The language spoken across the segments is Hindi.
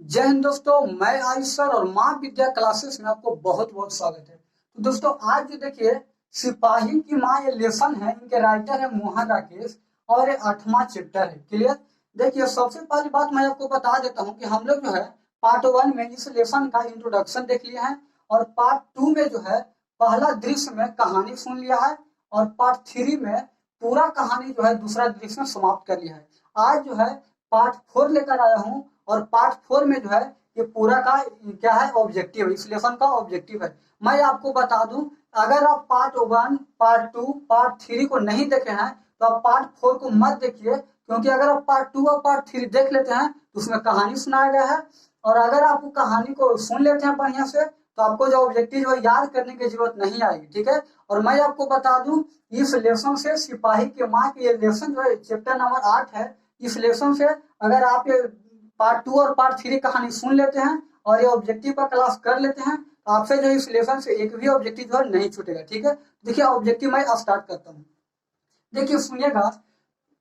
जय हिंद दोस्तों, मैं आयुष सर और माँ विद्या क्लासेस में आपको बहुत बहुत स्वागत है। तो दोस्तों आज जो देखिए सिपाही की माँ ये लेसन है, इनके राइटर है मोहन राकेश और ये 8वां चैप्टर है। क्लियर। देखिए सबसे पहली बात मैं आपको बता देता हूँ कि हम लोग जो है पार्ट 1 में इस लेसन का इंट्रोडक्शन देख लिया है और पार्ट 2 में जो है पहला दृश्य में कहानी सुन लिया है और पार्ट 3 में पूरा कहानी जो है दूसरा दृश्य में समाप्त कर लिया है। आज जो है पार्ट 4 लेकर आया हूँ और पार्ट 4 में जो है ये पूरा का क्या है ऑब्जेक्टिव है, इस लेसन का ऑब्जेक्टिव है। मैं आपको बता दूं, अगर आप पार्ट 1, पार्ट 2, पार्ट 3 को नहीं देखे हैं तो आप पार्ट 4 को मत देखिए, क्योंकि अगर आप पार्ट 2 और पार्ट 3 देख लेते हैं तो उसमें कहानी सुनाया गया है और अगर आप कहानी को सुन लेते हैं बढ़िया से तो आपको जो ऑब्जेक्टिव है याद करने की जरूरत नहीं आएगी। ठीक है। और मैं आपको बता दूं इस लेसन से सिपाही के माँ की ये लेसन जो है चैप्टर नंबर 8 है। इस लेसन से अगर आप ये पार्ट 2 और पार्ट 3 कहानी सुन लेते हैं और ये ऑब्जेक्टिव का क्लास कर लेते हैं तो आपसे जो इस लेसन से एक भी ऑब्जेक्टिव जो है नहीं छूटेगा। ठीक है। देखिए ऑब्जेक्टिव मैं स्टार्ट करता हूँ। देखिए सुनिएगा,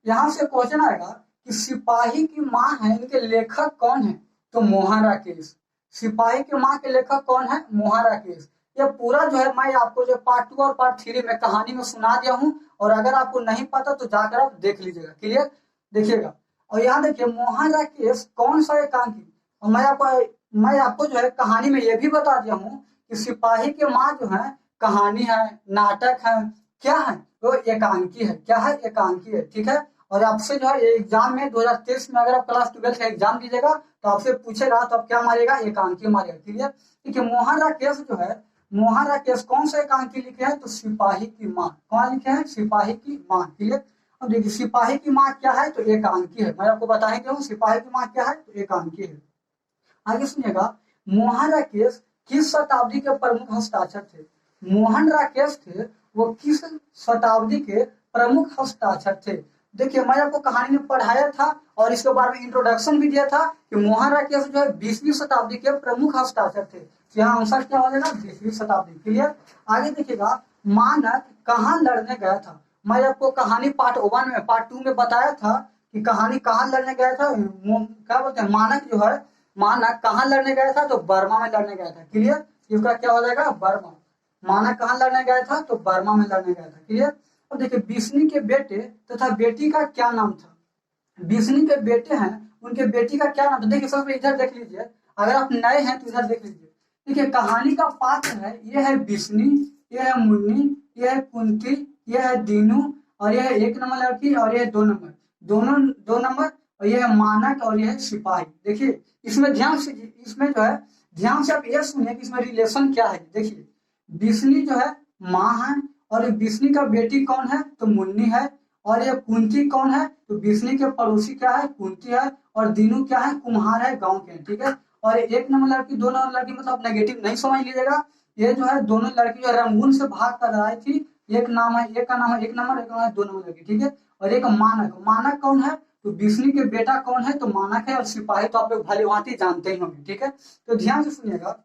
यहाँ से क्वेश्चन आएगा कि सिपाही की माँ है, इनके लेखक कौन है? तो मोहन राकेश। सिपाही की माँ के लेखक कौन है? मोहन राकेश। ये पूरा जो है मैं आपको जो पार्ट 2 और पार्ट 3 में कहानी में सुना दिया हूँ और अगर आपको नहीं पता तो जाकर आप देख लीजिएगा। क्लियर। देखिएगा और यहाँ देखिए मोहन राकेश कौन सा एकांकी, और मैं आपको जो है कहानी में ये भी बता दिया हूँ कि सिपाही के माँ जो है कहानी है, नाटक है, क्या है वो एकांकी है। क्या है? एकांकी है। ठीक है। और आपसे जो है एग्जाम में 2023 में अगर आप क्लास 12 का एग्जाम दीजिएगा तो आपसे पूछेगा तो आप क्या मारेगा? एकांकी मारेगा। क्लियर। देखिए मोहन राकेश जो है, मोहन राकेश कौन सा एकांकी लिखे हैं? तो सिपाही की माँ। कौन लिखे हैं? सिपाही की माँ। क्लियर। अब देखिए सिपाही की माँ क्या है? तो एकांकी है। मैं आपको बताएंगे हूँ सिपाही की माँ क्या है, तो एकांकी है। आगे सुनिएगा, मोहन राकेश किस शताब्दी के प्रमुख हस्ताक्षर थे? मोहन राकेश थे वो किस शताब्दी के प्रमुख हस्ताक्षर थे? देखिए मैं आपको कहानी में पढ़ाया था और इसके बारे में इंट्रोडक्शन भी दिया था कि मोहन राकेश जो है 20वीं शताब्दी के प्रमुख हस्ताक्षर थे। यहाँ आंसर क्या हो जाएगा? 20वीं शताब्दी। क्लियर। आगे देखिएगा, मानक कहाँ लड़ने गया था? मैं आपको कहानी पार्ट 1 में पार्ट 2 में बताया था कि कहानी कहाँ लड़ने गया था। क्या बोलते हैं, मानक जो है, मानक कहाँ लड़ने गया था? तो बर्मा में लड़ने गया था। क्लियर। इसका क्या हो जाएगा? बर्मा। मानक कहाँ लड़ने गया था? तो बर्मा में लड़ने गया था। क्लियर। अब देखिए बिस्नी के बेटे तथा बेटी का क्या नाम था? बिस्नी के बेटे हैं, उनके बेटी का क्या नाम था? देखिए सबसे इधर देख लीजिए, अगर आप नए हैं तो इधर देख लीजिए। देखिए कहानी का पात्र है, ये है बिस्नी, ये है मुन्नी, ये है कुंती, ये है दीनू और ये है 1 नंबर लड़की और ये है 2 नंबर, दोनों 2 नंबर, और ये है मानक और ये है सिपाही। देखिए इसमें ध्यान से, इसमें जो है ध्यान से आप ये सुनिए कि इसमें रिलेशन क्या है। देखिए बिस्नी जो है माँ है और बिस्नी का बेटी कौन है? तो मुन्नी है। और ये कुंती कौन है? तो बिस्नी के पड़ोसी क्या है? कुंती है। और दीनू क्या है? कुम्हार है, गांव के। ठीक है। और 1 नंबर लड़की, 2 नंबर लड़की मतलब नेगेटिव नहीं समझ लीजिएगा। ये जो है दोनों लड़की जो रंगून से भाग कर आई थी। एक नाम है, एक का नाम है 1 नंबर, एक का नाम है 2 नंबर लड़की। ठीक है। और एक मानक, मानक कौन है? तो बिस्नी के बेटा कौन है? तो मानक है। और सिपाही तो आप लोग भली भांति जानते ही होंगे। ठीक है। तो ध्यान से सुनिएगा,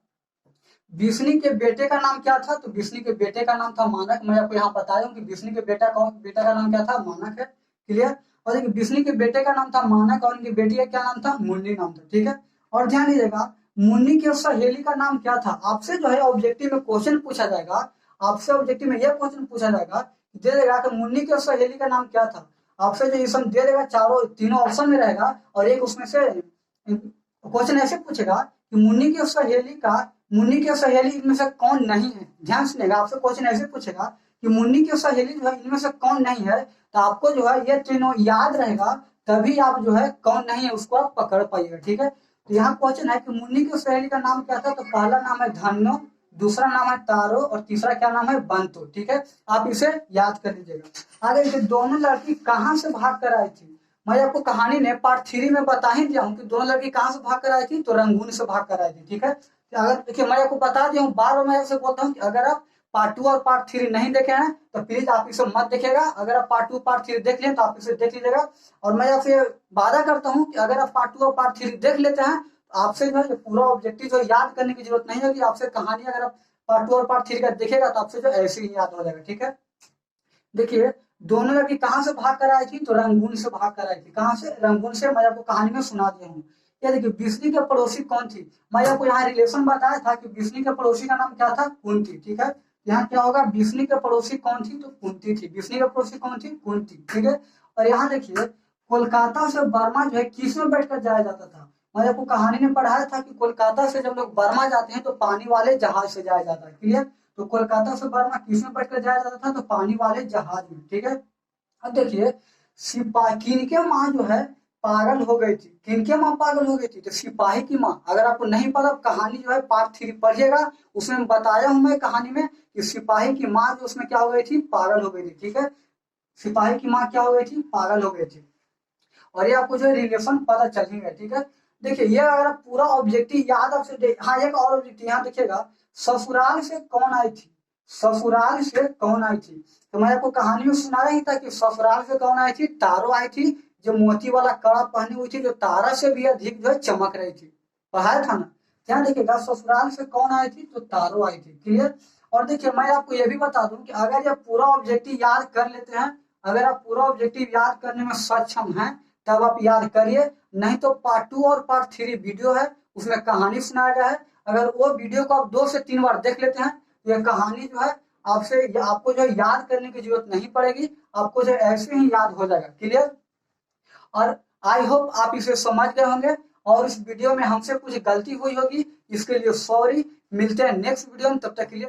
बिस्नी के बेटे का नाम क्या था? तो बिस्नी के बेटे का नाम था मानक। मैं आपको यहाँ बताया हूँ कि बिस्नी के बेटा का नाम क्या था? मानक है। क्लियर। और देखिए बिस्नी के बेटे का नाम था मानक और उनकी बेटी का क्या नाम था? मुन्नी नाम था। ठीक है। और ध्यान दीजिएगा, मुन्नी की सहेली का नाम क्या था? आपसे जो है ऑब्जेक्टिव में क्वेश्चन पूछा जाएगा, आपसे ऑब्जेक्टिव में यह क्वेश्चन पूछा जाएगा, दे देगा कि मुन्नी की सहेली का नाम क्या था। आपसे जो इसम दे देगा, चारों तीनों ऑप्शन में रहेगा और एक उसमें से क्वेश्चन ऐसे पूछेगा कि मुन्नी की सहेली इनमें से कौन नहीं है। ध्यान सुनिएगा, आपसे क्वेश्चन ऐसे पूछेगा कि मुन्नी की सहेली जो है इनमें से कौन नहीं है, तो आपको जो है ये तीनों याद रहेगा, तभी आप जो है कौन नहीं है उसको आप पकड़ पाइएगा। ठीक है। तो यहाँ क्वेश्चन है कि मुन्नी की सहेली का नाम क्या था? तो पहला नाम है धन्नो, दूसरा नाम है तारो और तीसरा क्या नाम है? बंतो। ठीक है। आप इसे याद कर लीजिएगा। आगे देखिए, दोनों लड़की कहाँ से भाग कर आई थी? मैं आपको कहानी ने पार्ट 3 में बता ही दिया हूँ कि दोनों लड़की कहाँ से भाग कर आई थी? तो रंगून से भाग कर आई थी। ठीक है। तो अगर देखिए मैं आपको बता दिया हूँ, बार बार मैं आपसे बोलता हूँ कि अगर आप पार्ट 2 और पार्ट 3 नहीं देखे हैं तो प्लीज आप इसे मत देखिएगा। अगर आप पार्ट 2 पार्ट 3 देख लें तो आप इसे देख लीजिएगा। और मैं आपसे वादा करता हूँ कि अगर आप पार्ट 2 और पार्ट 3 देख लेते हैं तो आपसे जो है पूरा ऑब्जेक्टिव जो याद करने की जरूरत नहीं होगी। आपसे कहानी अगर आप पार्ट 2 और पार्ट 3 का देखेगा तो आपसे जो ऐसे ही याद हो जाएगा। ठीक है। देखिए दोनों लड़की कहाँ से भाग कर आई थी? तो रंगून से भाग कर आई थी। कहाँ से? रंगून से। मैं आपको कहानी में सुना दिया हूँ। क्या देखिए बिजली के पड़ोसी कौन थी, मैं आपको यहाँ रिलेशन बताया था कि बिजली के पड़ोसी का नाम क्या था, कुंती। ठीक है, यहाँ क्या होगा, बिजली के पड़ोसी कौन थी, तो कुंती थी। बिजली के पड़ोसी कौन थी, कुंती। ठीक है, और यहाँ देखिए कोलकाता से बर्मा जो है किस में बैठकर जाया जाता था, मैं आपको कहानी में पढ़ाया था कि कोलकाता से जब लोग बर्मा जाते हैं तो पानी वाले जहाज से जाया जाता है। क्लियर, तो कोलकाता से बर्मा किस में बैठकर जाया जाता था, तो पानी वाले जहाज में। ठीक है, अब देखिए सिपाही किनके माँ जो है पागल हो गई थी, किनके माँ पागल हो गई थी, तो सिपाही की माँ। अगर आपको नहीं पता कहानी जो है पार्ट 3 पढ़िएगा, उसमें बताया हूं मैं कहानी में कि सिपाही की माँ जो उसमें क्या हो गई थी, पागल हो गई थी। ठीक है, सिपाही की माँ क्या हो गई थी, पागल हो गई थी। और ये आपको जो है रिलेशन पता चलेगा। ठीक है, देखिए ये अगर आप पूरा ऑब्जेक्टिव याद आपसे हाँ एक और ऑब्जेक्टिव यहाँ देखिएगा, ससुराल से कौन आई थी, ससुराल से कौन आई थी, तो मैं आपको कहानी में सुनाया ही था कि ससुराल से कौन आई थी, तारो आई थी, जो मोती वाला कड़ा पहनी हुई थी, जो तारा से भी अधिक जो है चमक रही थी, पढ़ाया था ना। ध्यान देखिएगा ससुराल से कौन आई थी, तो तारो आई थी। क्लियर, और देखिए मैं आपको ये भी बता दूं कि अगर ये पूरा ऑब्जेक्टिव याद कर लेते हैं, अगर आप पूरा ऑब्जेक्टिव याद करने में सक्षम हैं तब आप याद करिए, नहीं तो पार्ट 2 और पार्ट 3 वीडियो है, उसमें कहानी सुनाया गया है। अगर वो वीडियो को आप 2 से 3 बार देख लेते हैं तो यह कहानी जो है आपको जो याद करने की जरूरत नहीं पड़ेगी, आपको जो ऐसे ही याद हो जाएगा। क्लियर, और आई होप आप इसे समझ गए होंगे, और इस वीडियो में हमसे कुछ गलती हुई होगी इसके लिए सॉरी। मिलते हैं नेक्स्ट वीडियो में, तब तक के लिए।